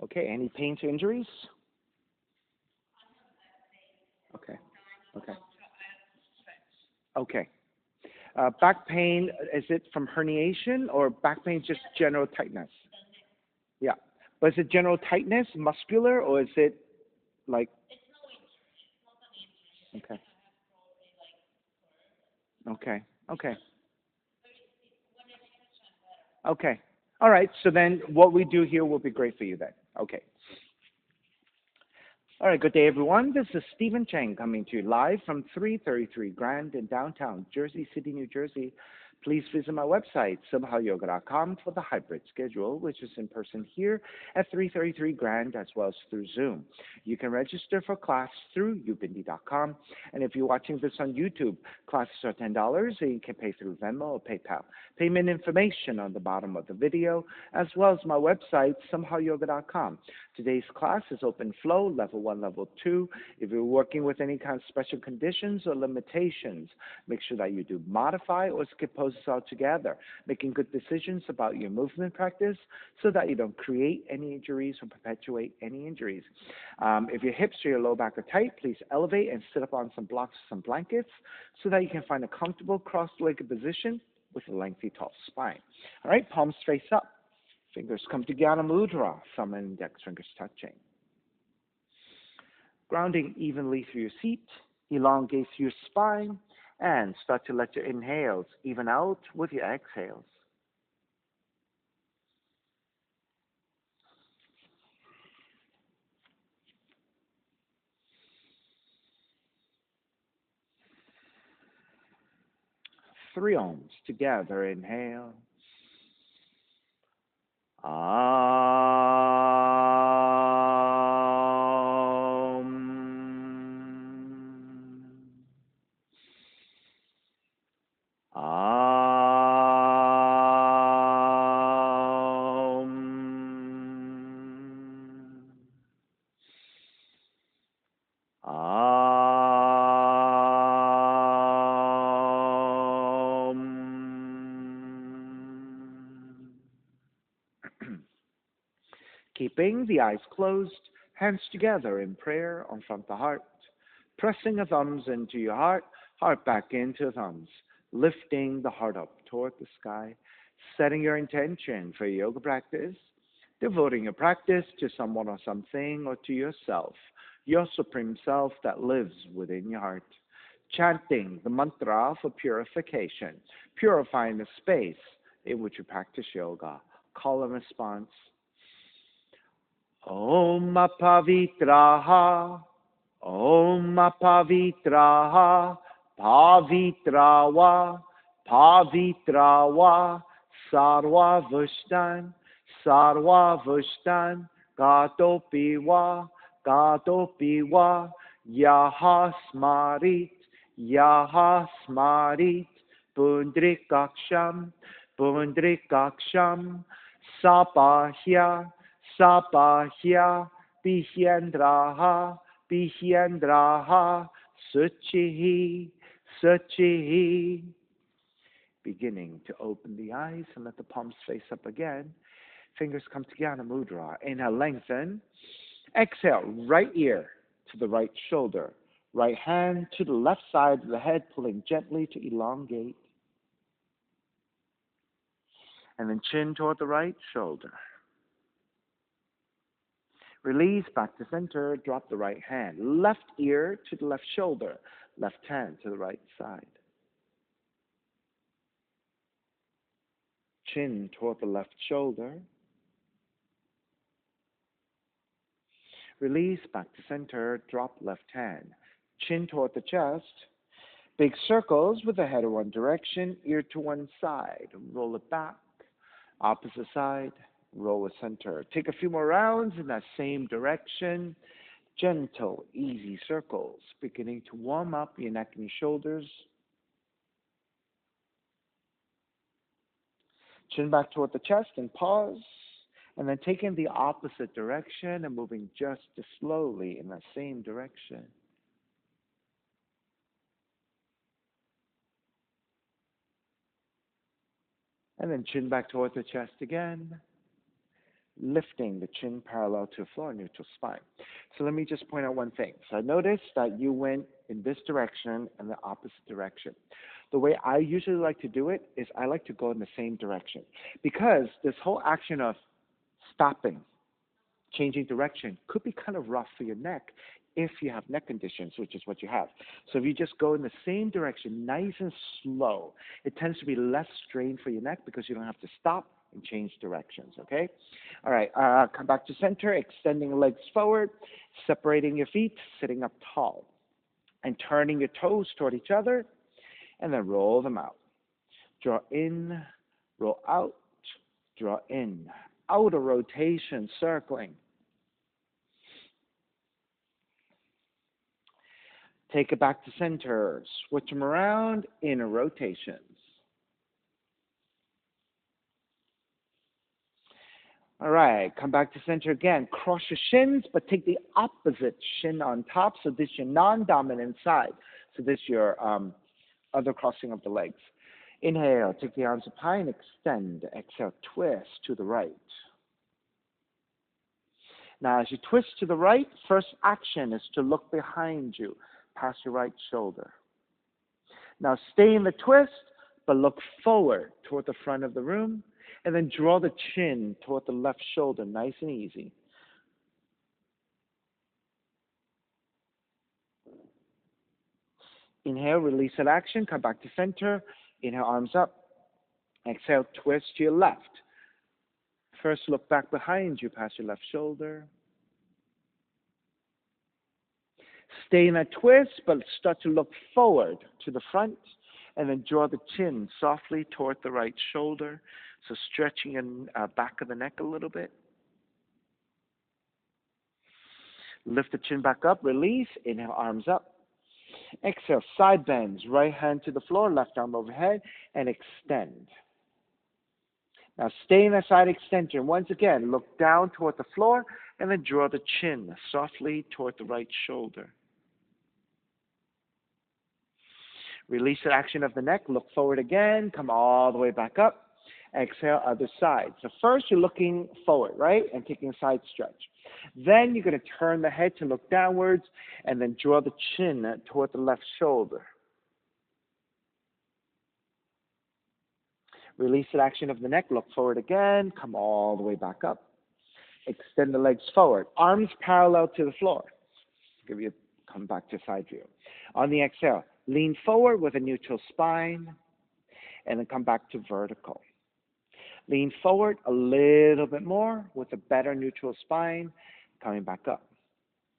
Okay, any pains or injuries? Okay, okay, okay. Back pain, is it from herniation or back pain just general tightness? Yeah. But is it general tightness, muscular, or is it like, okay, okay, okay, okay. All right, so then what we do here will be great for you then. Okay. All right, good day, everyone. This is Stephen Chang coming to you live from 333 Grand in downtown Jersey City, New Jersey. Please visit my website, simhayoga.com, for the hybrid schedule, which is in person here at 333 Grand as well as through Zoom. You can register for class through ubindi.com. And if you're watching this on YouTube, classes are $10 and you can pay through Venmo or PayPal. Payment information on the bottom of the video, as well as my website, simhayoga.com. Today's class is open flow, level 1, level 2. If you're working with any kind of special conditions or limitations, make sure that you do modify or skip poses altogether, making good decisions about your movement practice so that you don't create any injuries or perpetuate any injuries. If your hips or your low back are tight, please elevate and sit up on some blocks or some blankets so that you can find a comfortable cross-legged position with a lengthy, tall spine. All right, palms face up. Fingers come together, mudra, thumb and index fingers touching. Grounding evenly through your seat, elongate your spine, and start to let your inhales even out with your exhales. Three ohms together, inhale. Keeping the eyes closed, hands together in prayer on front of the heart, pressing the thumbs into your heart, heart back into the thumbs, lifting the heart up toward the sky, setting your intention for your yoga practice, devoting your practice to someone or something or to yourself, your supreme self that lives within your heart, chanting the mantra for purification, purifying the space in which you practice yoga. Call and response. Om Pavitraha, Om Pavitraha, Pavitrawa, Pavitrawa, Sarva Vushtan, Sarva Vushtan, Gatopiwa, Gatopiwa, Yaha Smarit, Yaha Smarit, Pundrikaksham, Pundrikaksham, Sapahya, Sapahya, Bihyendraha, Bihyendraha, Suchihi, Suchihi. Beginning to open the eyes and let the palms face up again. Fingers come together, mudra. Inhale, lengthen. Exhale, right ear to the right shoulder. Right hand to the left side of the head, pulling gently to elongate. And then chin toward the right shoulder. Release back to center, drop the right hand. Left ear to the left shoulder, left hand to the right side. Chin toward the left shoulder. Release back to center, drop left hand. Chin toward the chest. Big circles with the head in one direction, ear to one side. Roll it back. Opposite side. Roll it center. Take a few more rounds in that same direction. Gentle, easy circles, beginning to warm up your neck and your shoulders. Chin back toward the chest and pause. And then taking the opposite direction and moving just as slowly in that same direction. And then chin back toward the chest again. lifting the chin parallel to the floor, neutral spine. So let me just point out one thing. So I noticed that you went in this direction and the opposite direction. The way I usually like to do it is I like to go in the same direction, because this whole action of stopping, changing direction could be kind of rough for your neck if you have neck conditions, which is what you have. So if you just go in the same direction, nice and slow, it tends to be less strain for your neck because you don't have to stop and change directions, okay? All right, come back to center, extending legs forward, separating your feet, sitting up tall, and turning your toes toward each other, and then roll them out. Draw in, roll out, draw in. Outer rotation, circling. Take it back to center. Switch them around, inner rotations. All right, come back to center again. Cross your shins, but take the opposite shin on top. So this is your non-dominant side. So this is your other crossing of the legs. Inhale, take the arms up high and extend. Exhale, twist to the right. Now, as you twist to the right, first action is to look behind you, past your right shoulder. Now, stay in the twist, but look forward toward the front of the room, and then draw the chin toward the left shoulder, nice and easy. Inhale, release that action, come back to center. Inhale, arms up. Exhale, twist to your left. First, look back behind you, past your left shoulder. Stay in that twist, but start to look forward to the front, and then draw the chin softly toward the right shoulder. So stretching in back of the neck a little bit. Lift the chin back up, release. Inhale, arms up. Exhale, side bends, right hand to the floor, left arm overhead, and extend. Now stay in that side extension. Once again, look down toward the floor, and then draw the chin softly toward the right shoulder. Release the action of the neck, look forward again, come all the way back up. Exhale, other side. So first you're looking forward, right, and taking a side stretch. Then you're going to turn the head to look downwards, and then draw the chin toward the left shoulder. Release the action of the neck, look forward again, come all the way back up. Extend the legs forward, arms parallel to the floor. Come back to side view. On the exhale, lean forward with a neutral spine, and then come back to vertical. Lean forward a little bit more with a better neutral spine, coming back up.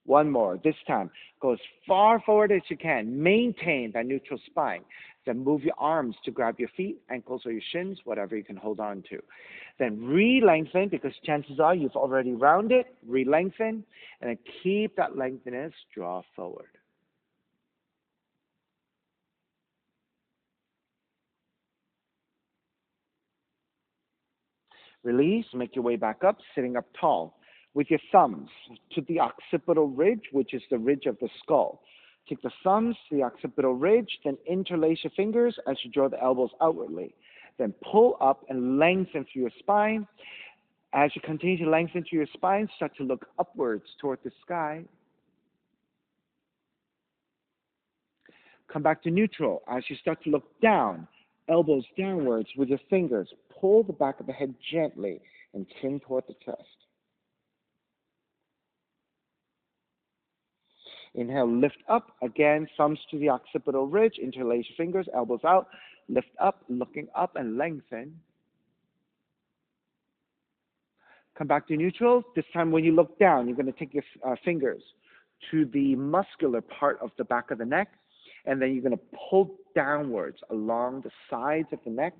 One more. This time, go as far forward as you can. Maintain that neutral spine. Then move your arms to grab your feet, ankles, or your shins, whatever you can hold on to. Then re-lengthen, because chances are you've already rounded. Re-lengthen, and then keep that lengthiness. Draw forward. Release, make your way back up, sitting up tall. With your thumbs to the occipital ridge, which is the ridge of the skull. Take the thumbs to the occipital ridge, then interlace your fingers as you draw the elbows outwardly. Then pull up and lengthen through your spine. As you continue to lengthen through your spine, start to look upwards toward the sky. Come back to neutral. As you start to look down, elbows downwards with your fingers. Pull the back of the head gently and chin toward the chest. Inhale, lift up. Again, thumbs to the occipital ridge, interlace your fingers, elbows out. Lift up, looking up and lengthen. Come back to neutral. This time when you look down, you're going to take your fingers to the muscular part of the back of the neck, and then you're going to pull downwards along the sides of the neck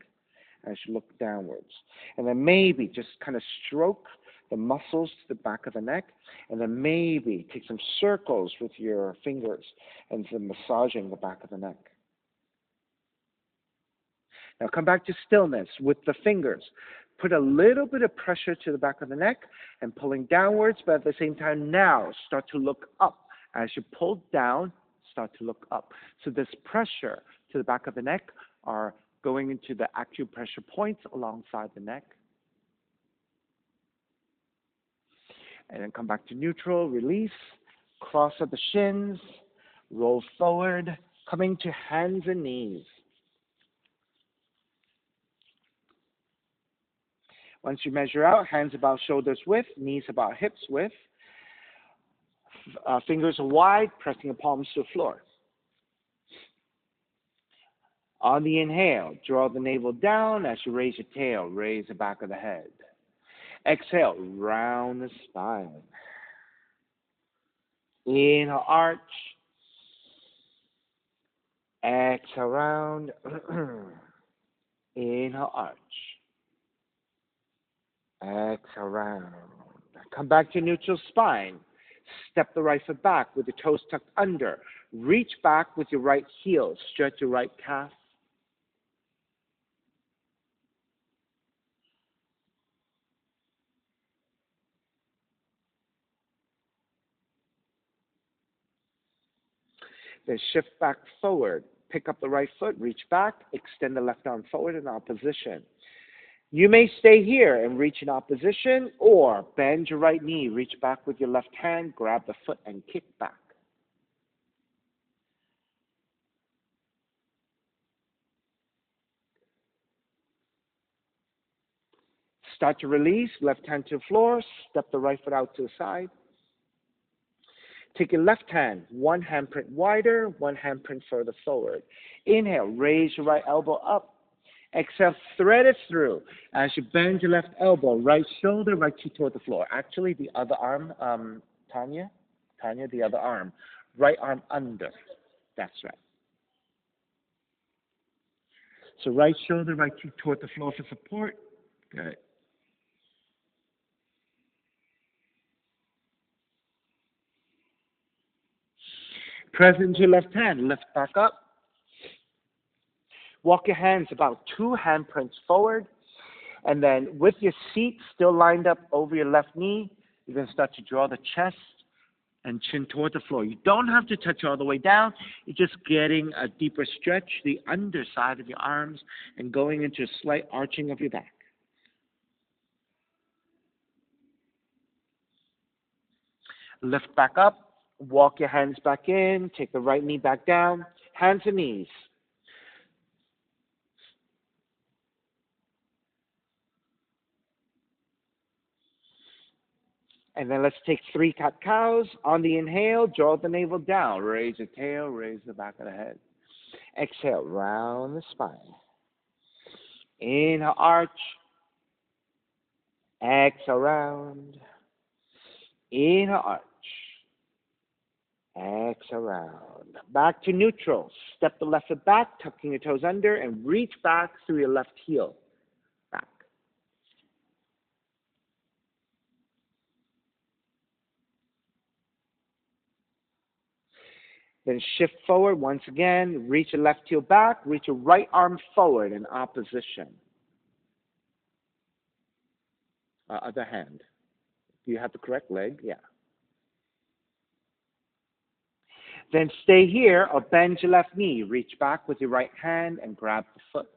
as you look downwards. And then maybe just kind of stroke the muscles to the back of the neck, and then maybe take some circles with your fingers and then massaging the back of the neck. Now come back to stillness with the fingers. Put a little bit of pressure to the back of the neck and pulling downwards, but at the same time now start to look up. As you pull down, start to look up. So this pressure to the back of the neck are going into the acupressure points alongside the neck. And then come back to neutral, release, cross at the shins, roll forward, coming to hands and knees. Once you measure out, hands about shoulders width, knees about hips width, fingers are wide, pressing the palms to the floor. On the inhale, draw the navel down as you raise your tail, raise the back of the head. Exhale, round the spine. Inhale, arch. Exhale, round. Inhale, arch. Exhale, round. Come back to neutral spine. Step the right foot back with the toes tucked under. Reach back with your right heel. Stretch your right calf. Then shift back forward. Pick up the right foot, reach back, extend the left arm forward in opposition. You may stay here and reach in opposition, or bend your right knee, reach back with your left hand, grab the foot and kick back. Start to release, left hand to the floor, step the right foot out to the side. Take your left hand, one handprint wider, one handprint further forward. Inhale, raise your right elbow up. Exhale, thread it through. As you bend your left elbow, right shoulder, right cheek toward the floor. Actually, the other arm, Tanya, the other arm. Right arm under. That's right. So right shoulder, right cheek toward the floor for support. Good. Present your left hand, lift back up. Walk your hands about 2 handprints forward. And then with your seat still lined up over your left knee, you're going to start to draw the chest and chin toward the floor. You don't have to touch all the way down. You're just getting a deeper stretch, the underside of your arms, and going into a slight arching of your back. Lift back up. Walk your hands back in. Take the right knee back down. Hands and knees. And then let's take 3 cat-cows. On the inhale, draw the navel down. Raise the tail, raise the back of the head. Exhale, round the spine. Inhale, arch. Exhale, round. Inhale, arch. Exhale, round. Back to neutral. Step the left foot back, tucking your toes under, and reach back through your left heel. Back. Then shift forward once again. Reach your left heel back. Reach your right arm forward in opposition. Other hand. Do you have the correct leg? Yeah. Then stay here or bend your left knee. Reach back with your right hand and grab the foot.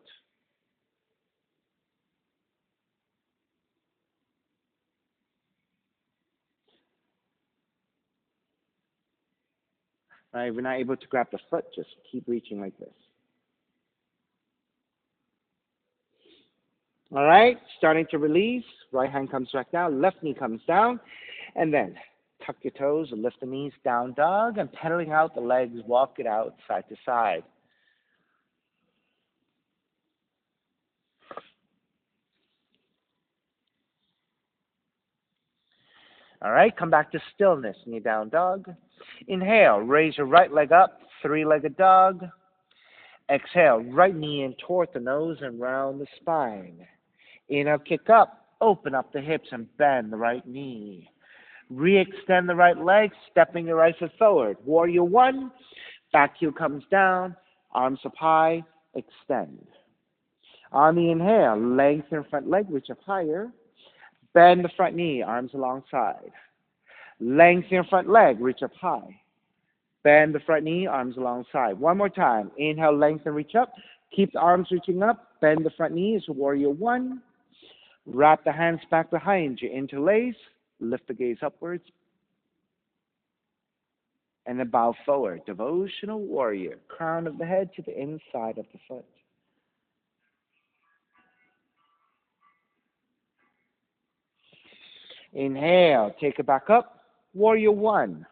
All right, if you're not able to grab the foot, just keep reaching like this. All right, starting to release. Right hand comes back down, left knee comes down, and then tuck your toes, lift the knees, down dog, and pedaling out the legs, walk it out side to side. All right, come back to stillness, knee down dog. Inhale, raise your right leg up, 3-legged dog. Exhale, right knee in toward the nose and round the spine. Inhale, kick up, open up the hips and bend the right knee. Re-extend the right leg, stepping your right foot forward. Warrior 1, back heel comes down, arms up high, extend. On the inhale, lengthen front leg, reach up higher. Bend the front knee, arms alongside. Lengthen your front leg, reach up high. Bend the front knee, arms alongside. One more time. Inhale, lengthen, reach up. Keep the arms reaching up. Bend the front knee as Warrior 1. Wrap the hands back behind you. Interlace. Lift the gaze upwards and then bow forward. Devotional warrior. Crown of the head to the inside of the foot. Inhale, take it back up. Warrior one.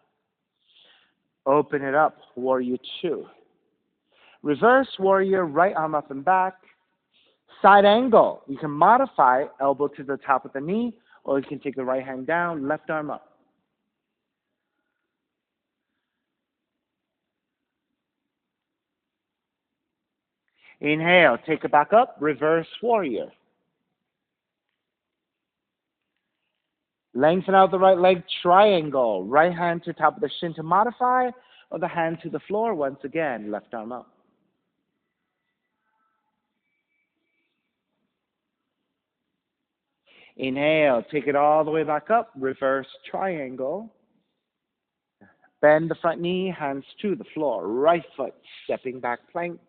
Open it up. Warrior two. Reverse warrior, right arm up and back. Side angle. You can modify elbow to the top of the knee, or you can take the right hand down, left arm up. Inhale, take it back up. Reverse warrior. Lengthen out the right leg, triangle. Right hand to top of the shin to modify, or the hand to the floor once again, left arm up. Inhale, take it all the way back up, reverse triangle. Bend the front knee, hands to the floor, right foot, stepping back plank.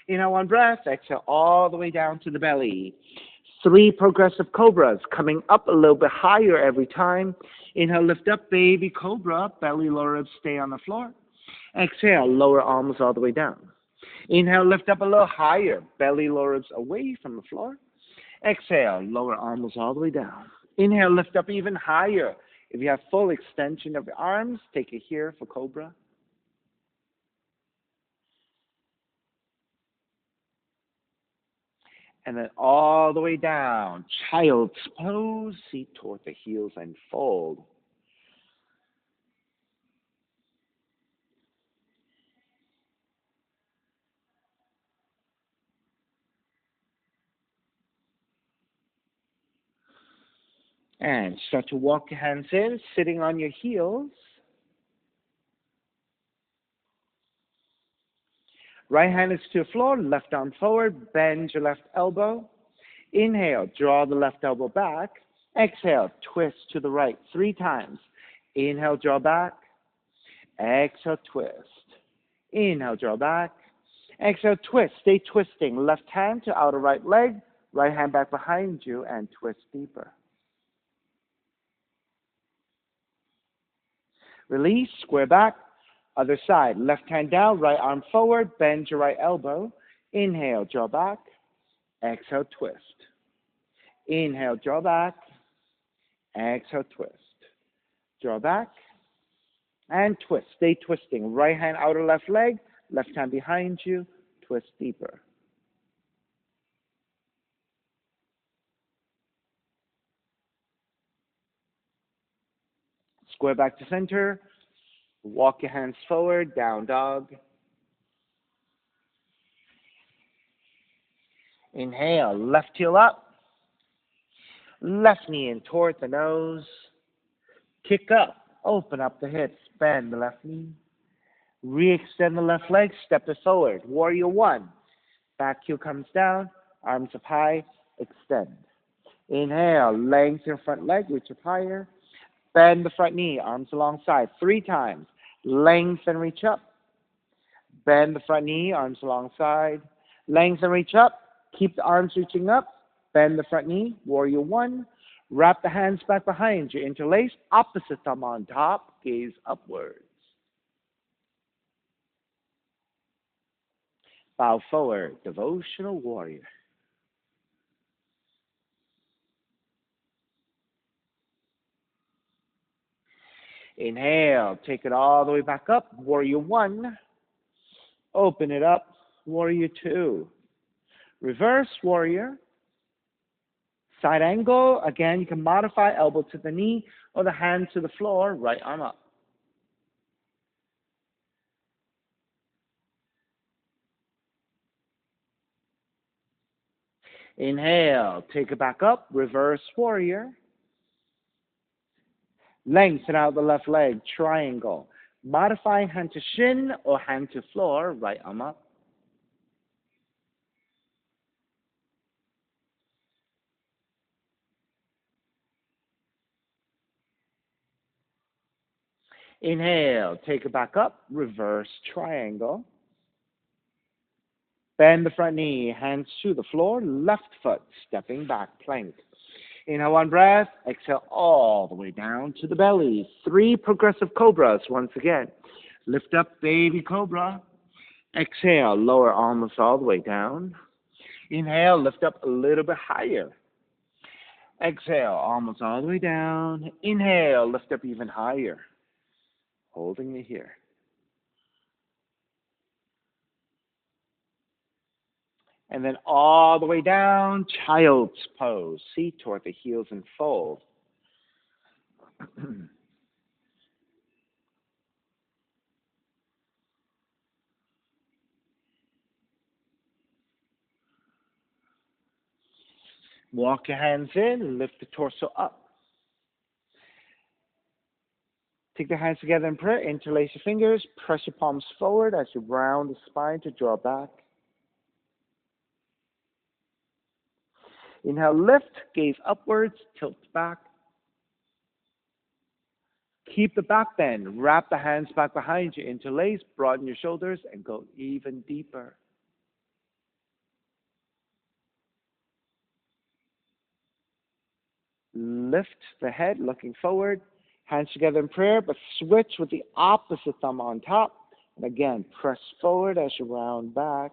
Inhale, one breath, exhale all the way down to the belly. 3 progressive cobras, coming up a little bit higher every time. Inhale, lift up, baby cobra, belly, lower ribs stay on the floor. Exhale, lower arms all the way down. Inhale, lift up a little higher, belly, lower ribs away from the floor. Exhale, lower arms all the way down. Inhale, lift up even higher. If you have full extension of your arms, take it here for cobra. And then all the way down, child's pose, seat toward the heels and fold. And start to walk your hands in, sitting on your heels. Right hand is to the floor, left arm forward, bend your left elbow. Inhale, draw the left elbow back. Exhale, twist to the right 3 times. Inhale, draw back. Exhale, twist. Inhale, draw back. Exhale, twist. Stay twisting. Left hand to outer right leg. Right hand back behind you and twist deeper. Release, square back. Other side. Left hand down, right arm forward. Bend your right elbow. Inhale, draw back. Exhale, twist. Inhale, draw back. Exhale, twist. Draw back. And twist. Stay twisting. Right hand outer left leg. Left hand behind you. Twist deeper. Square back to center. Walk your hands forward. Down dog. Inhale. Left heel up. Left knee in toward the nose. Kick up. Open up the hips. Bend the left knee. Re-extend the left leg. Step it forward. Warrior one. Back heel comes down. Arms up high. Extend. Inhale. Lengthen front leg. Reach up higher. Bend the front knee. Arms alongside. 3 times. Lengthen, reach up. Bend the front knee. Arms alongside. Lengthen, reach up. Keep the arms reaching up. Bend the front knee. Warrior one. Wrap the hands back behind you. Interlace. Opposite thumb on top. Gaze upwards. Bow forward. Devotional warrior. Inhale. Take it all the way back up. Warrior one. Open it up. Warrior two. Reverse warrior. Side angle. Again, you can modify elbow to the knee or the hand to the floor. Right arm up. Inhale. Take it back up. Reverse warrior. Lengthen out the left leg. Triangle. Modify hand to shin or hand to floor. Right arm up. Inhale. Take it back up. Reverse triangle. Bend the front knee. Hands to the floor. Left foot stepping back. Plank. Inhale one breath. Exhale all the way down to the belly. 3 progressive cobras once again. Lift up, baby cobra. Exhale, lower almost all the way down. Inhale, lift up a little bit higher. Exhale, almost all the way down. Inhale, lift up even higher. Holding it here. And then all the way down, child's pose. Seat toward the heels and fold. Walk your hands in, lift the torso up. Take the hands together in prayer, interlace your fingers, press your palms forward as you round the spine to draw back. Inhale, lift, gaze upwards, tilt back. Keep the back bend, wrap the hands back behind you, interlace, broaden your shoulders, and go even deeper. Lift the head, looking forward, hands together in prayer, but switch with the opposite thumb on top. And again, press forward as you round back.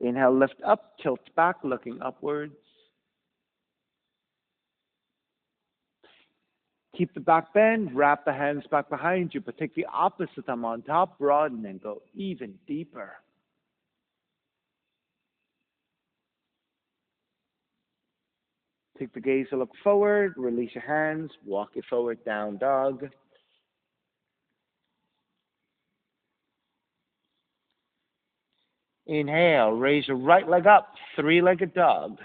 Inhale, lift up, tilt back, looking upwards. Keep the back bend, wrap the hands back behind you, but take the opposite thumb on top, broaden, and go even deeper. Take the gaze to look forward, release your hands, walk it forward, down dog. Inhale, raise your right leg up, 3-legged dog.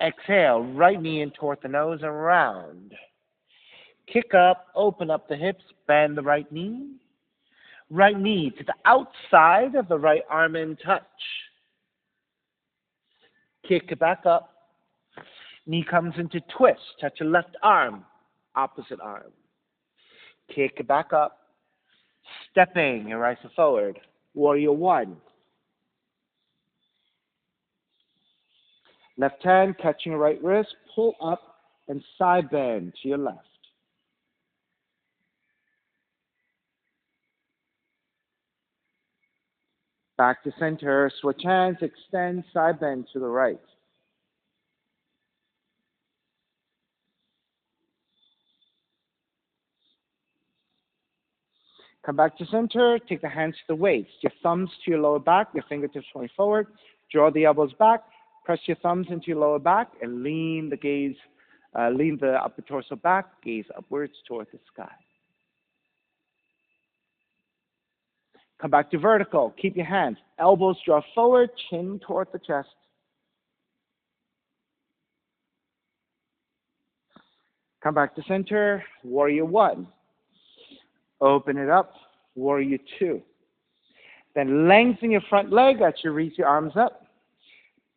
Exhale, right knee in toward the nose and round. Kick up, open up the hips, bend the right knee. Right knee to the outside of the right arm in touch. Kick it back up. Knee comes into twist. Touch your left arm, opposite arm. Kick it back up. Stepping your right foot forward. Warrior one. Left hand catching your right wrist. Pull up and side bend to your left. Back to center. Switch hands. Extend. Side bend to the right. Come back to center. Take the hands to the waist. Your thumbs to your lower back. Your fingertips point forward. Draw the elbows back. Press your thumbs into your lower back and lean the gaze, lean the upper torso back. Gaze upwards toward the sky. Come back to vertical. Keep your hands. Elbows draw forward. Chin toward the chest. Come back to center. Warrior one. Open it up. Warrior two. Then lengthen your front leg as you reach your arms up.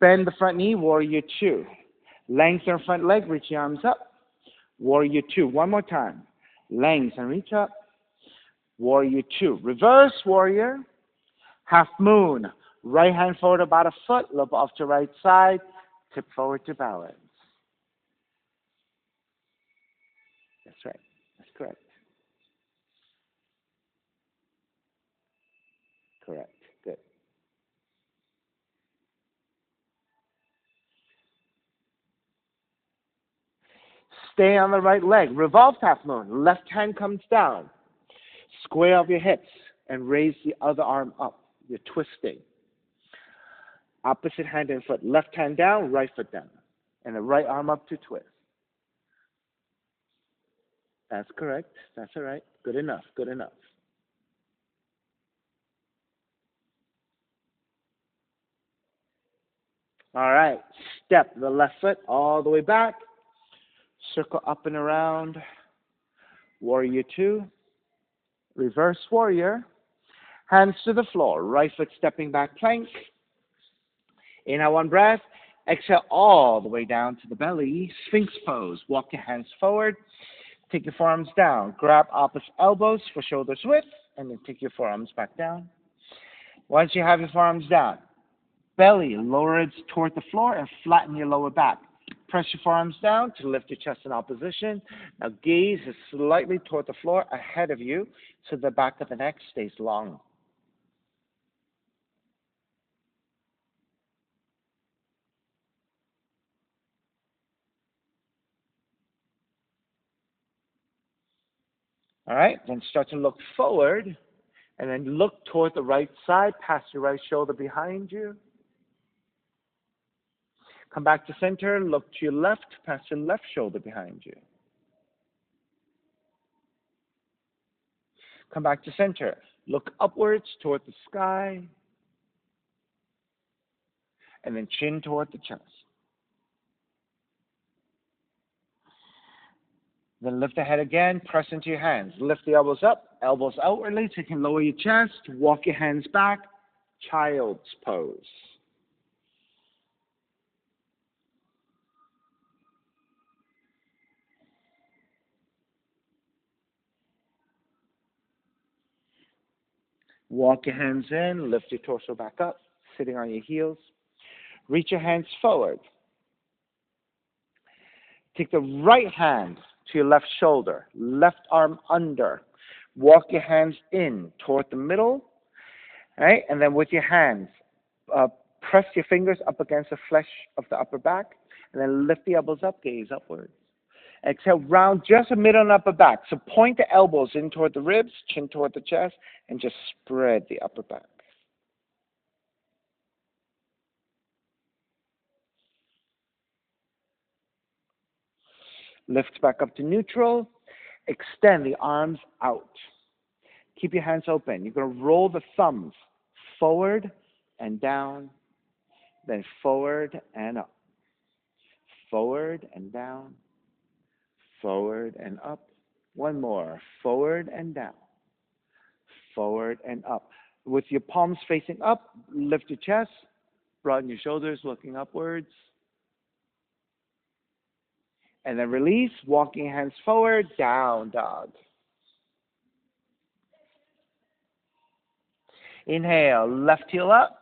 Bend the front knee. Warrior two. Lengthen your front leg. Reach your arms up. Warrior two. One more time. Lengthen. Reach up. Warrior two. Reverse warrior. Half moon. Right hand forward about a foot. Look off to right side. Tip forward to balance. That's right. That's correct. Correct. Good. Stay on the right leg. Revolve half moon. Left hand comes down. Square off your hips and raise the other arm up. You're twisting. Opposite hand and foot. Left hand down, right foot down. And the right arm up to twist. That's correct. That's all right. Good enough. Good enough. All right. Step the left foot all the way back. Circle up and around. Warrior two. Reverse warrior. Hands to the floor. Right foot stepping back plank. Inhale one breath. Exhale all the way down to the belly. Sphinx pose. Walk your hands forward. Take your forearms down. Grab opposite elbows for shoulders width. And then take your forearms back down. Once you have your forearms down, belly, lower it toward the floor and flatten your lower back. Press your forearms down to lift your chest in opposition. Now gaze is slightly toward the floor ahead of you so the back of the neck stays long. All right, then start to look forward and then look toward the right side, pass your right shoulder behind you. Come back to center, look to your left, pass your left shoulder behind you. Come back to center, look upwards toward the sky, and then chin toward the chest. Then lift the head again, press into your hands. Lift the elbows up, elbows outwardly, so you can lower your chest. Walk your hands back, child's pose. Walk your hands in, lift your torso back up, sitting on your heels. Reach your hands forward. Take the right hand to your left shoulder, left arm under. Walk your hands in toward the middle, right? And then with your hands, press your fingers up against the flesh of the upper back, and then lift the elbows up, gaze upwards. Exhale, round just a mid and upper back. So point the elbows in toward the ribs, chin toward the chest, and just spread the upper back. Lift back up to neutral. Extend the arms out. Keep your hands open. You're going to roll the thumbs forward and down, then forward and up. Forward and down, forward and up. One more. Forward and down, forward and up. With your palms facing up, lift your chest, broaden your shoulders, looking upwards. And then release, walking hands forward, down dog. Inhale, left heel up.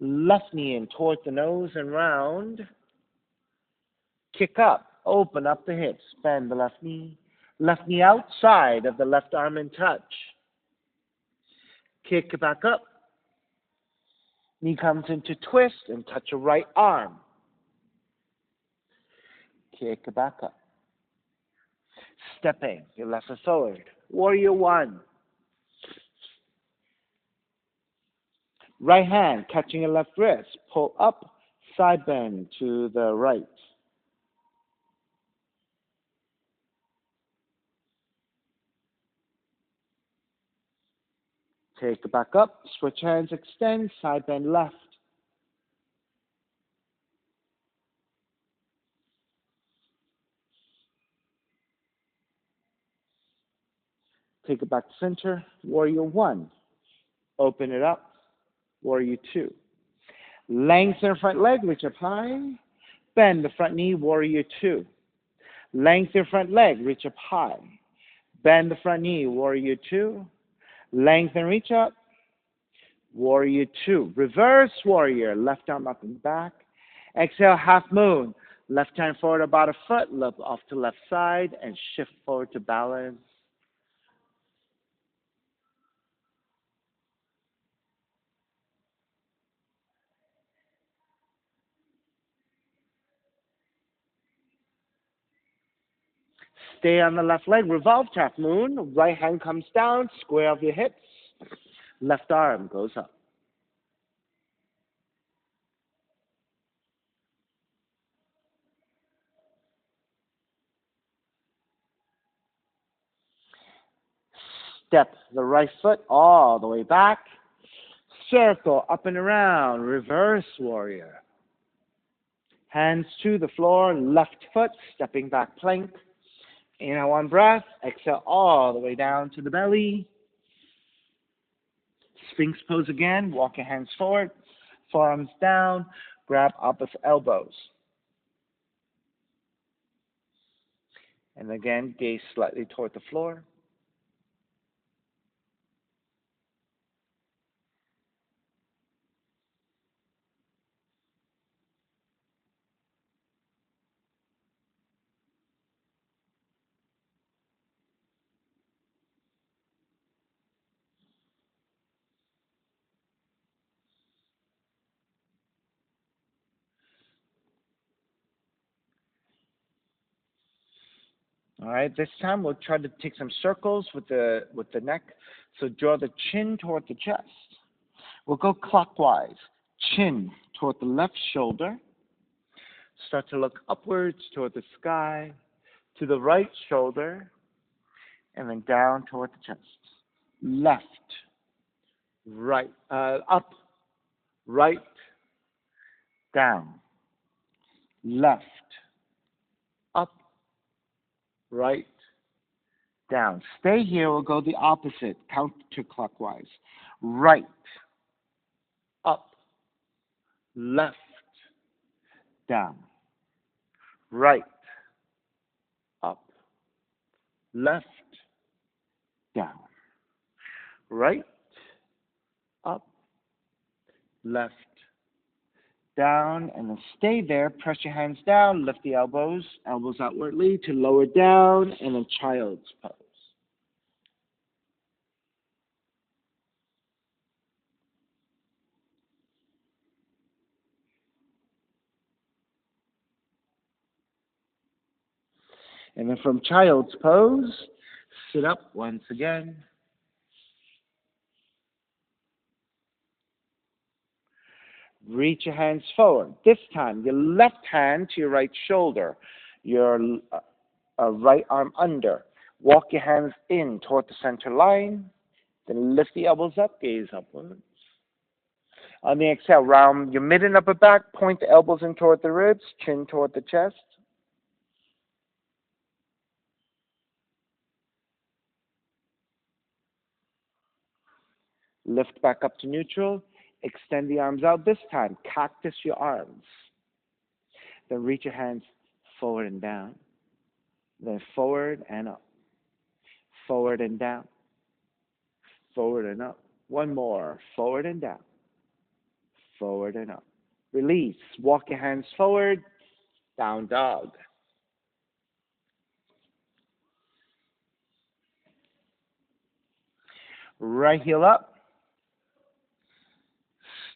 Left knee in towards the nose and round. Kick up, open up the hips, bend the left knee. Left knee outside of the left arm and touch. Kick it back up. Knee comes into twist and touch your right arm. Kick it back up. Stepping your left foot forward. Warrior one. Right hand catching your left wrist. Pull up, side bend to the right. Take it back up, switch hands, extend, side bend left. Take it back to center, warrior one. Open it up, warrior two. Lengthen front leg, reach up high. Bend the front knee, warrior two. Lengthen front leg, reach up high. Bend the front knee, warrior two. Lengthen, reach up, warrior two. Reverse warrior, left arm up and back. Exhale, half moon. Left hand forward about a foot, look off to left side, and shift forward to balance. Stay on the left leg, revolve half moon. Right hand comes down, square off your hips. Left arm goes up. Step the right foot all the way back. Circle up and around, reverse warrior. Hands to the floor, left foot, stepping back plank. Inhale one breath, exhale all the way down to the belly. Sphinx pose again, walk your hands forward, forearms down, grab opposite elbows. And again, gaze slightly toward the floor. All right, this time we'll try to take some circles with the neck. So draw the chin toward the chest. We'll go clockwise. Chin toward the left shoulder. Start to look upwards toward the sky, to the right shoulder, and then down toward the chest. Left, right, up, right, down. Left, up, right, down. Stay here. We'll go the opposite, counterclockwise. Right, up, left, down. Right, up, left, down. Right, up, left, down, and then stay there. Press your hands down, lift the elbows outwardly to lower down, and then child's pose. And then from child's pose, sit up once again. Reach your hands forward. This time, your left hand to your right shoulder, your right arm under. Walk your hands in toward the center line. Then lift the elbows up, gaze upwards. On the exhale, round your mid and upper back, point the elbows in toward the ribs, chin toward the chest. Lift back up to neutral. Extend the arms out. This time, cactus your arms. Then reach your hands forward and down. Then forward and up. Forward and down. Forward and up. One more. Forward and down. Forward and up. Release. Walk your hands forward. Down dog. Right heel up.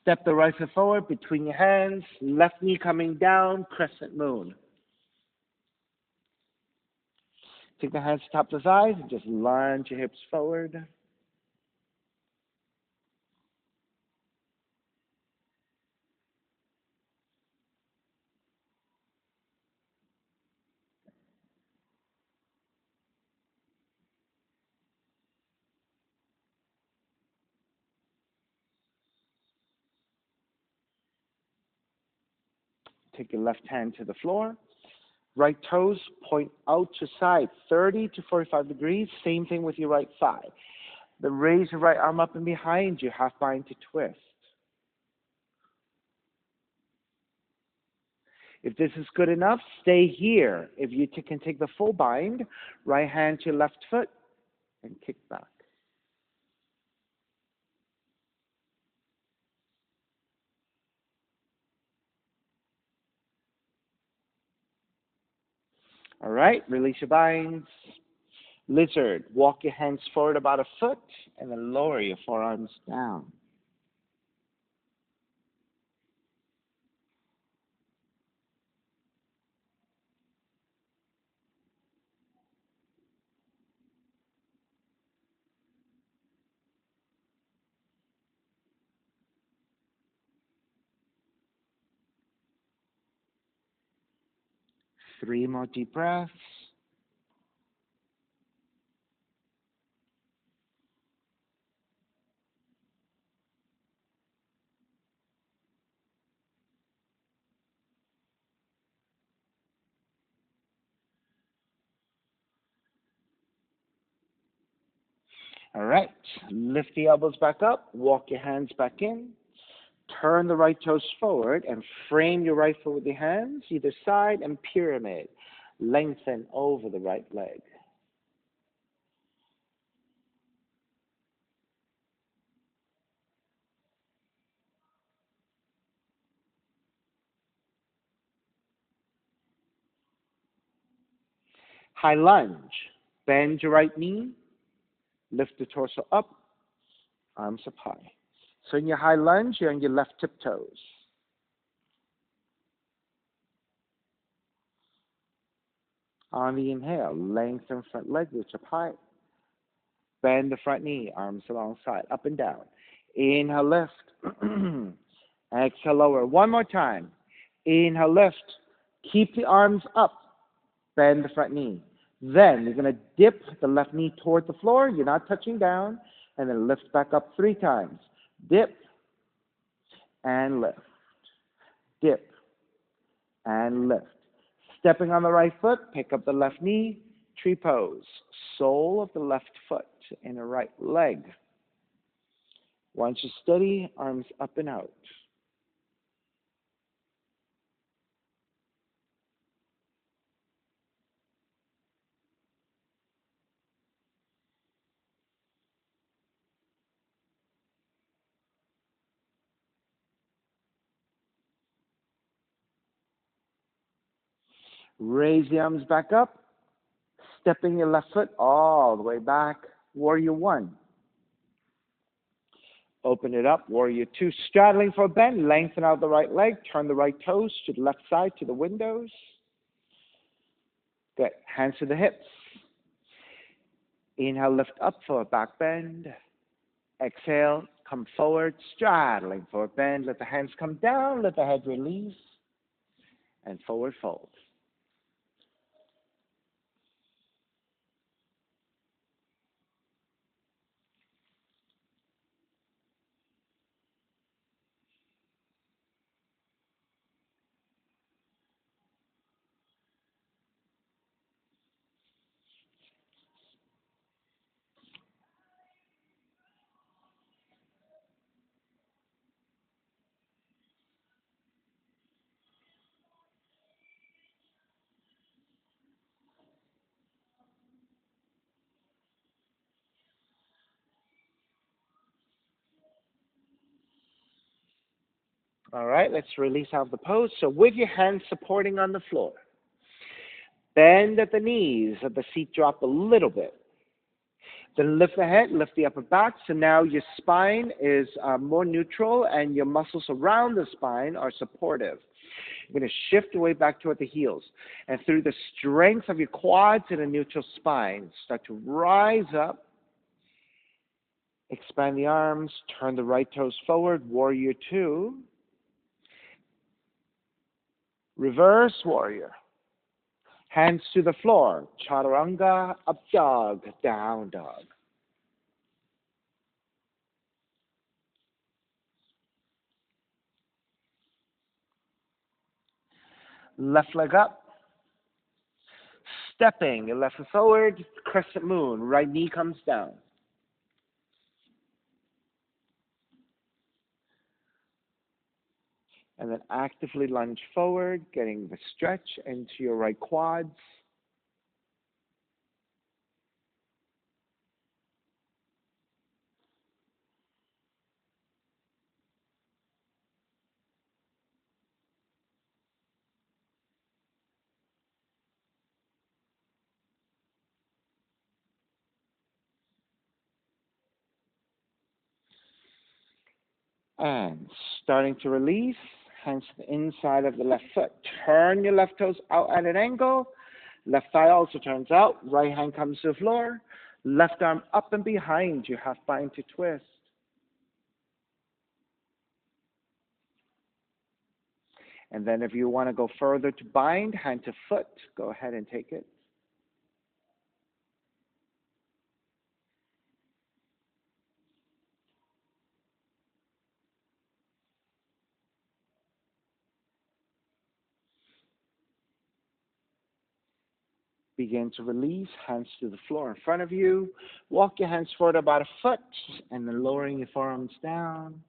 Step the right foot forward between your hands. Left knee coming down. Crescent moon. Take the hands to top of the thighs and just lunge your hips forward. Take your left hand to the floor. Right toes point out to side, 30 to 45 degrees. Same thing with your right thigh. Then raise your right arm up and behind you, half bind to twist. If this is good enough, stay here. If you can take the full bind, right hand to your left foot and kick back. All right, release your binds. Lizard, walk your hands forward about a foot and then lower your forearms down. Three more deep breaths. All right, lift the elbows back up, walk your hands back in, turn the right toes forward and frame your right foot with your hands, either side, and pyramid. Lengthen over the right leg. High lunge. Bend your right knee, lift the torso up, arms up high. So in your high lunge, you're on your left tiptoes. On the inhale, lengthen front leg, reach up high. Bend the front knee, arms alongside, up and down. Inhale, lift. Exhale, lower. One more time. Inhale, lift. Keep the arms up. Bend the front knee. Then you're going to dip the left knee toward the floor. You're not touching down. And then lift back up 3 times. Dip and lift. Dip and lift. Stepping on the right foot, pick up the left knee, tree pose. Sole of the left foot in the right leg. Once you're steady, arms up and out. Raise the arms back up, stepping your left foot all the way back. Warrior one. Open it up. Warrior two. Straddling for a bend. Lengthen out the right leg. Turn the right toes to the left side to the windows. Good. Hands to the hips. Inhale, lift up for a back bend. Exhale, come forward, straddling for a bend. Let the hands come down. Let the head release. And forward fold. All right, let's release out of the pose. So with your hands supporting on the floor, bend at the knees, let the seat drop a little bit. Then lift the head, lift the upper back. So now your spine is more neutral and your muscles around the spine are supportive. You're going to shift your way back toward the heels. And through the strength of your quads and a neutral spine, start to rise up. Expand the arms, turn the right toes forward, warrior two. Reverse warrior. Hands to the floor. Chaturanga, up dog, down dog. Left leg up. Stepping, your left foot forward, crescent moon. Right knee comes down. And then actively lunge forward, getting the stretch into your right quads. And starting to release, hands to the inside of the left foot. Turn your left toes out at an angle. Left thigh also turns out. Right hand comes to the floor. Left arm up and behind you, half bind to twist. And then if you want to go further to bind, hand to foot, go ahead and take it. Begin to release, hands to the floor in front of you. Walk your hands forward about a foot, and then lowering your forearms down.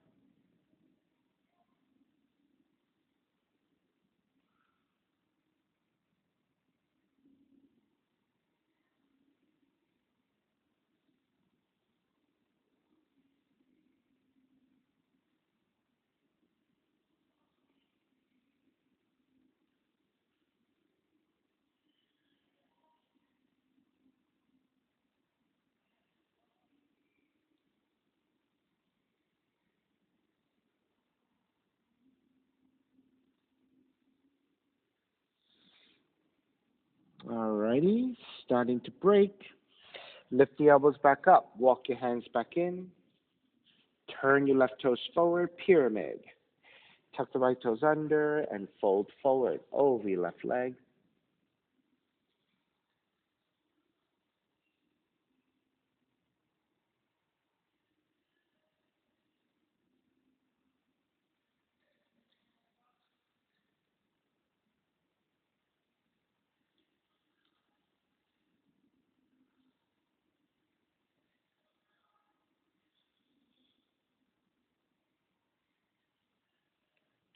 Alrighty, starting to break. Lift the elbows back up. Walk your hands back in. Turn your left toes forward, pyramid. Tuck the right toes under and fold forward over your left leg.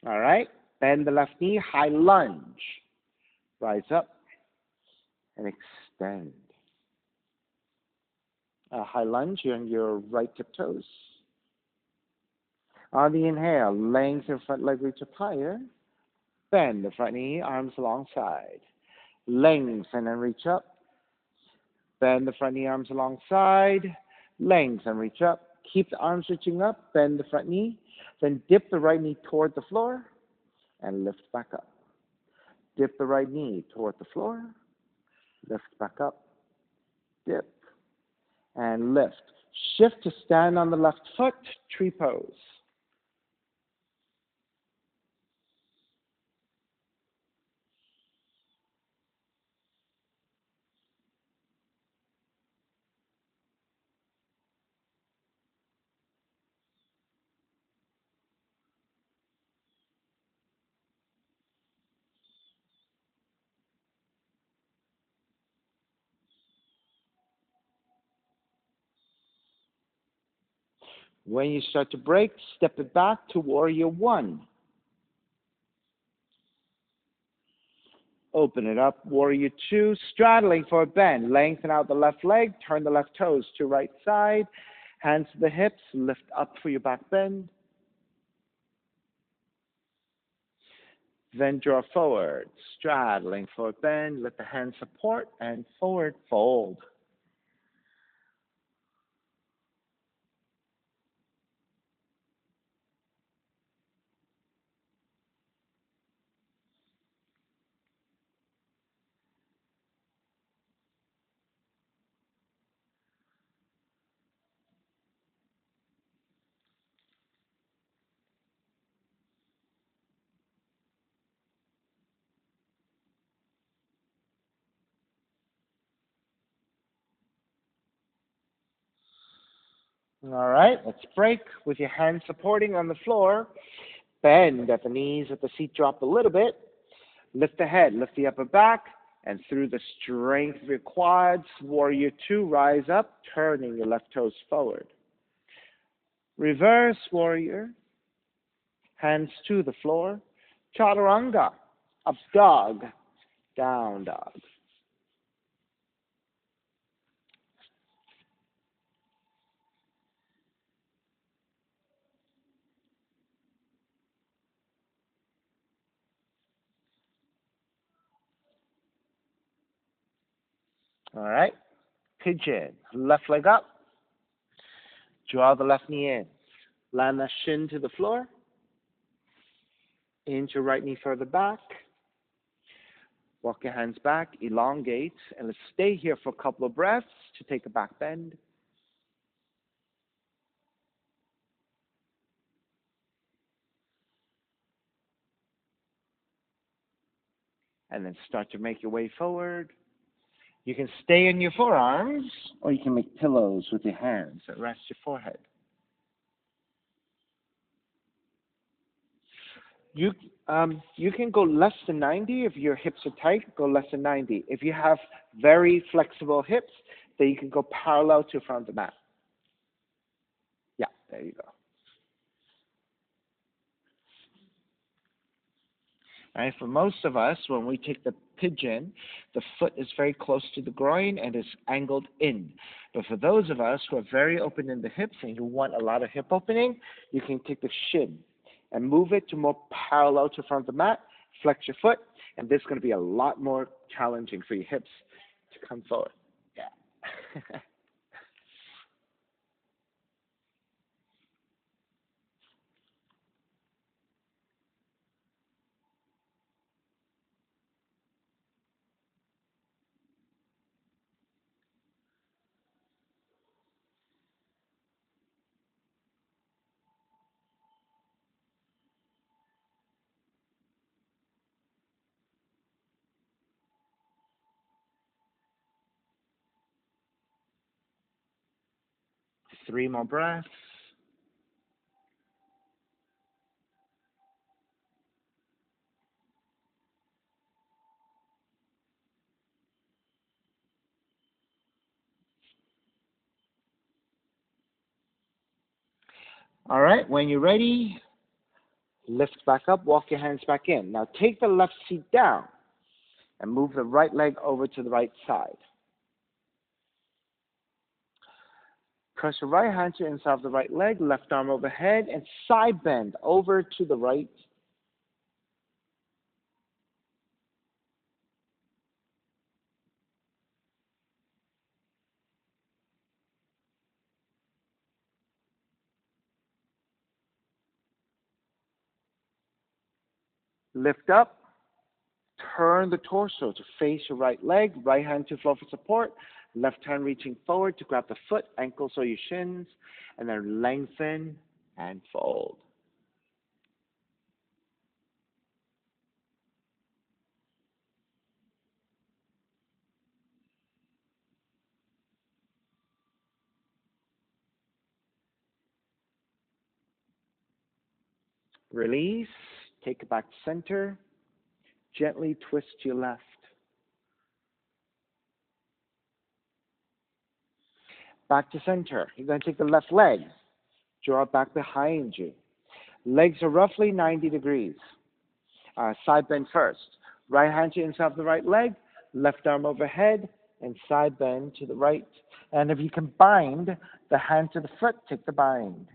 All right, bend the left knee, high lunge. Rise up and extend. A high lunge on your right tiptoes. On the inhale, lengthen front leg, reach up higher. Bend the front knee, arms alongside. Lengthen and reach up. Bend the front knee, arms alongside. Lengthen, reach up. Keep the arms reaching up. Bend the front knee. Then dip the right knee toward the floor and lift back up. Dip the right knee toward the floor. Lift back up. Dip and lift. Shift to stand on the left foot. Tree pose. When you start to break, step it back to warrior one. Open it up, warrior two, straddling for a bend. Lengthen out the left leg, turn the left toes to right side. Hands to the hips, lift up for your back bend. Then draw forward, straddling for a bend. Let the hands support and forward fold. All right, let's break with your hands supporting on the floor. Bend at the knees, let the seat drop a little bit. Lift the head, lift the upper back, and through the strength of your quads, warrior two, rise up, turning your left toes forward. Reverse warrior, hands to the floor. Chaturanga, up dog, down dog. All right, pigeon, left leg up. Draw the left knee in. Land the shin to the floor. Inch your right knee further back. Walk your hands back, elongate, and let's stay here for a couple of breaths to take a back bend. And then start to make your way forward. You can stay in your forearms, or you can make pillows with your hands that rest your forehead. You, you can go less than 90 if your hips are tight, go less than 90. If you have very flexible hips, then you can go parallel to the front of the mat. Yeah, there you go. Right? For most of us, when we take the pigeon, the foot is very close to the groin and is angled in. But for those of us who are very open in the hips and who want a lot of hip opening, you can take the shin and move it to more parallel to the front of the mat, flex your foot, and this is going to be a lot more challenging for your hips to come forward. Yeah. 3 more breaths. All right, when you're ready, lift back up, walk your hands back in. Now take the left seat down and move the right leg over to the right side. Press your right hand to inside of the right leg, left arm overhead, and side bend over to the right. Lift up, turn the torso to face your right leg, right hand to floor for support, left hand reaching forward to grab the foot, ankles or your shins, and then lengthen and fold. Release, take it back to center, gently twist to your left. Back to center. You're going to take the left leg, draw it back behind you. Legs are roughly 90 degrees. Side bend first. Right hand to inside of the right leg, left arm overhead, and side bend to the right. And if you can bind the hand to the foot, take the bind.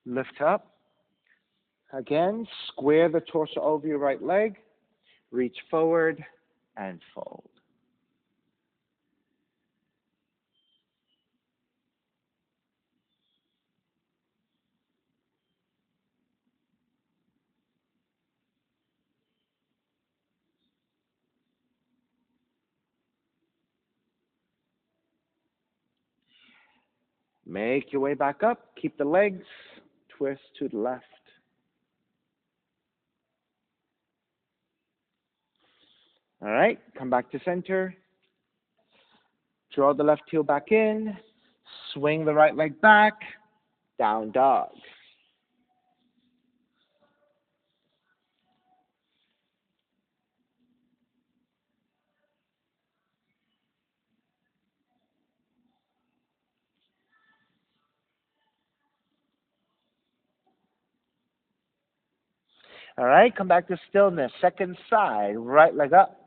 Lift up. Again, square the torso over your right leg, reach forward, and fold. Make your way back up. Keep the legs. Twist to the left. All right, come back to center. Draw the left heel back in. Swing the right leg back. Down dog. All right, come back to stillness. Second side, right leg up.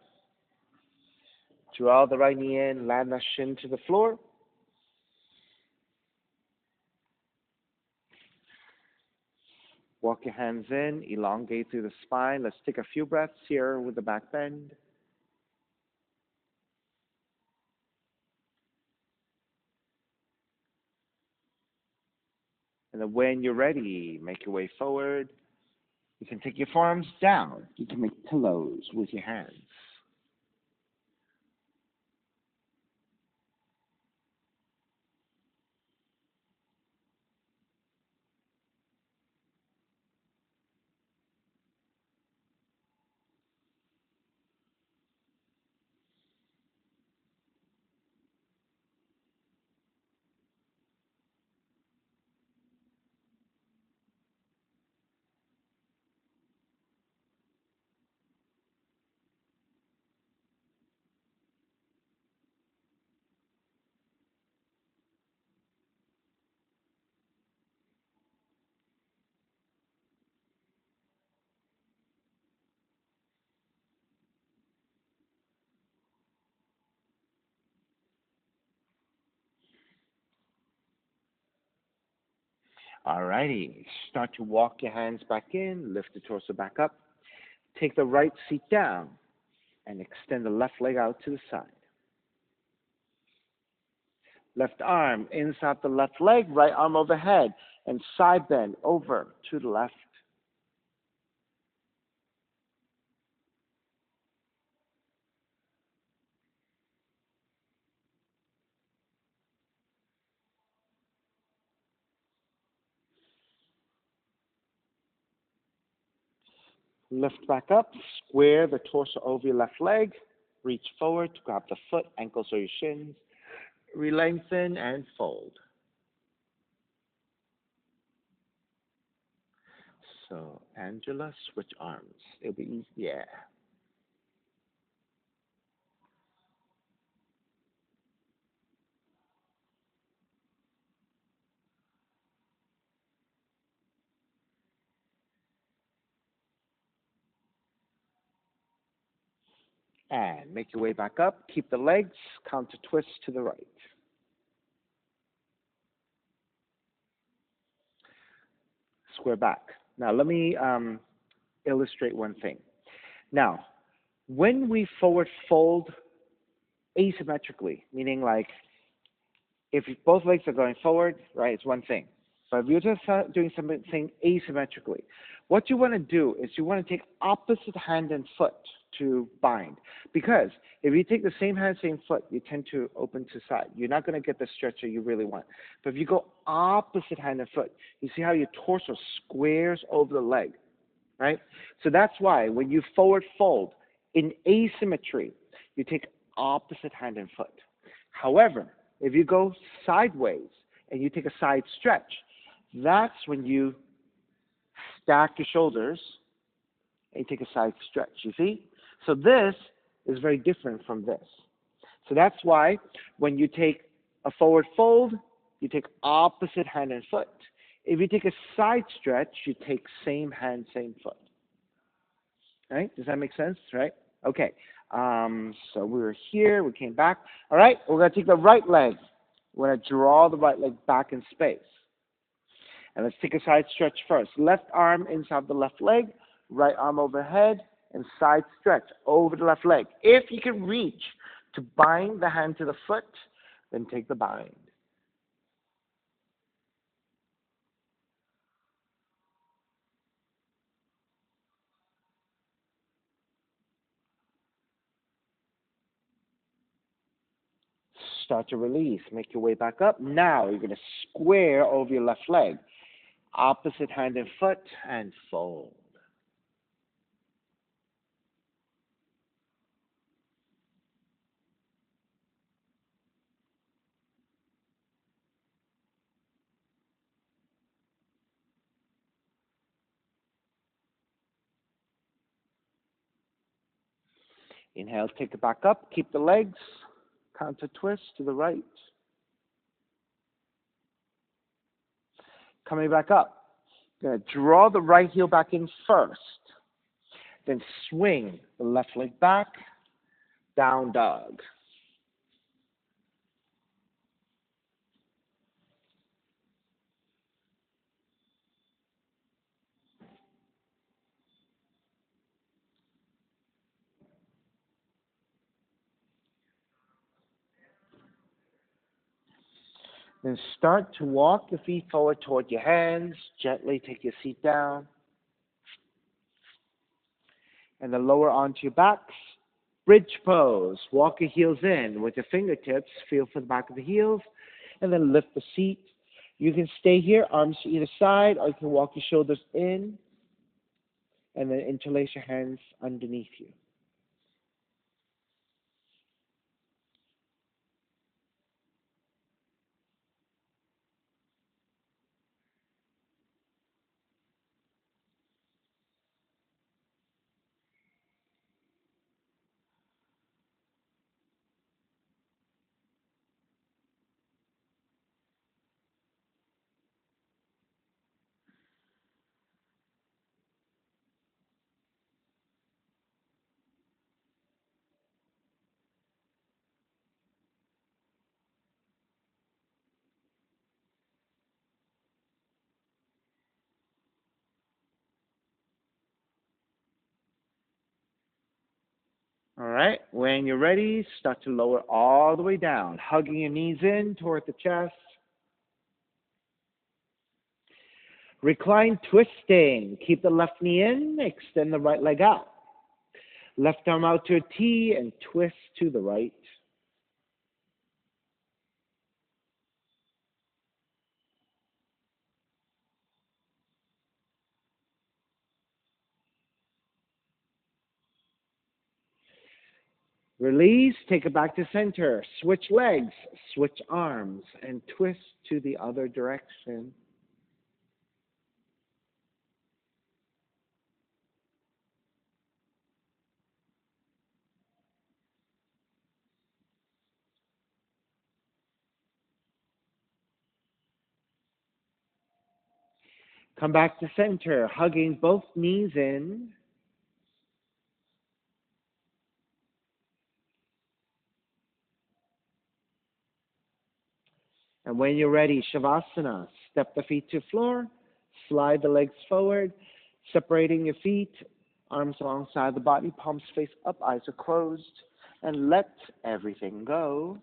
Draw the right knee in, land the shin to the floor. Walk your hands in, elongate through the spine. Let's take a few breaths here with the back bend. And then when you're ready, make your way forward. You can take your forearms down. You can make pillows with your hands. All righty. Start to walk your hands back in, lift the torso back up. Take the right seat down and extend the left leg out to the side. Left arm inside the left leg, right arm overhead, and side bend over to the left. Lift back up, square the torso over your left leg, reach forward to grab the foot, ankles or your shins, re-lengthen and fold. So, Angela, switch arms. It'll be easy. Yeah. And make your way back up. Keep the legs, counter twist to the right. Square back. Now, let me illustrate one thing. Now, when we forward fold asymmetrically, meaning like if both legs are going forward, right, it's one thing. But if you're just doing something asymmetrically, what you want to do is you want to take opposite hand and foot to bind. Because if you take the same hand, same foot, you tend to open to side. You're not going to get the stretch that you really want. But if you go opposite hand and foot, you see how your torso squares over the leg, right? So that's why when you forward fold in asymmetry, you take opposite hand and foot. However, if you go sideways and you take a side stretch, that's when you stack your shoulders and you take a side stretch, you see? So this is very different from this. So that's why when you take a forward fold, you take opposite hand and foot. If you take a side stretch, you take same hand, same foot. Right? Does that make sense? Right? Okay. So we were here, we came back. All right, we're going to take the right leg. We're going to draw the right leg back in space. And let's take a side stretch first. Left arm inside the left leg, right arm overhead, and side stretch over the left leg. If you can reach to bind the hand to the foot, then take the bind. Start to release. Make your way back up. Now you're going to square over your left leg. Opposite hand and foot, and fold. Inhale, take it back up. Keep the legs. Counter twist to the right. Coming back up. Going to draw the right heel back in first. Then swing the left leg back. Down dog. Then start to walk your feet forward toward your hands. Gently take your seat down. And then lower onto your backs. Bridge pose. Walk your heels in with your fingertips. Feel for the back of the heels. And then lift the seat. You can stay here, arms to either side, or you can walk your shoulders in and then interlace your hands underneath you. All right, when you're ready, start to lower all the way down, hugging your knees in toward the chest. Recline twisting. Keep the left knee in, extend the right leg out. Left arm out to a T and twist to the right. Release, take it back to center. Switch legs, switch arms, and twist to the other direction. Come back to center, hugging both knees in. And when you're ready, Shavasana. Step the feet to floor, slide the legs forward, separating your feet, arms alongside the body, palms face up, eyes are closed, and let everything go.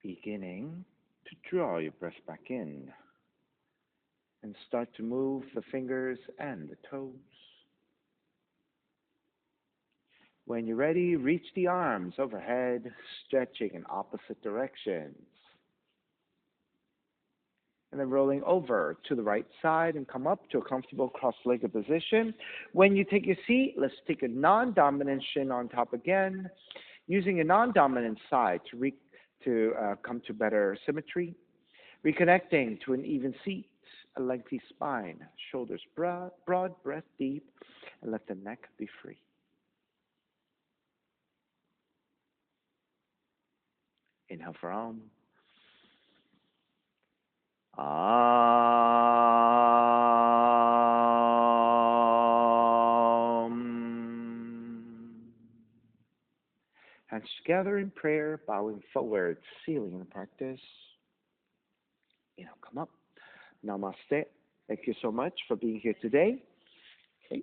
Beginning to draw your breath back in and start to move the fingers and the toes. When you're ready, reach the arms overhead, stretching in opposite directions. And then rolling over to the right side and come up to a comfortable cross-legged position. When you take your seat, let's take a non-dominant shin on top again, using a non-dominant side to come to better symmetry. Reconnecting to an even seat, a lengthy spine, shoulders broad, breath deep, and let the neck be free. Inhale for Om. Om. Hands together in prayer, bowing forward, sealing the practice. Come up. Namaste. Thank you so much for being here today. Okay.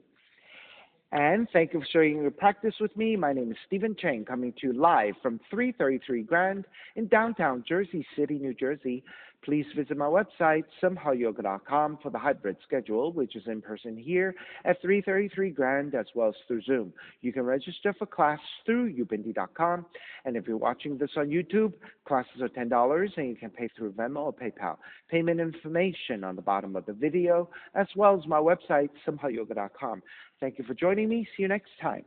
And thank you for sharing your practice with me. My name is Stephen Chang, coming to you live from 333 Grand in downtown Jersey City, New Jersey. Please visit my website, simhayoga.com, for the hybrid schedule, which is in person here at 333 Grand, as well as through Zoom. You can register for class through ubindi.com. And if you're watching this on YouTube, classes are $10, and you can pay through Venmo or PayPal. Payment information on the bottom of the video, as well as my website, simhayoga.com. Thank you for joining me. See you next time.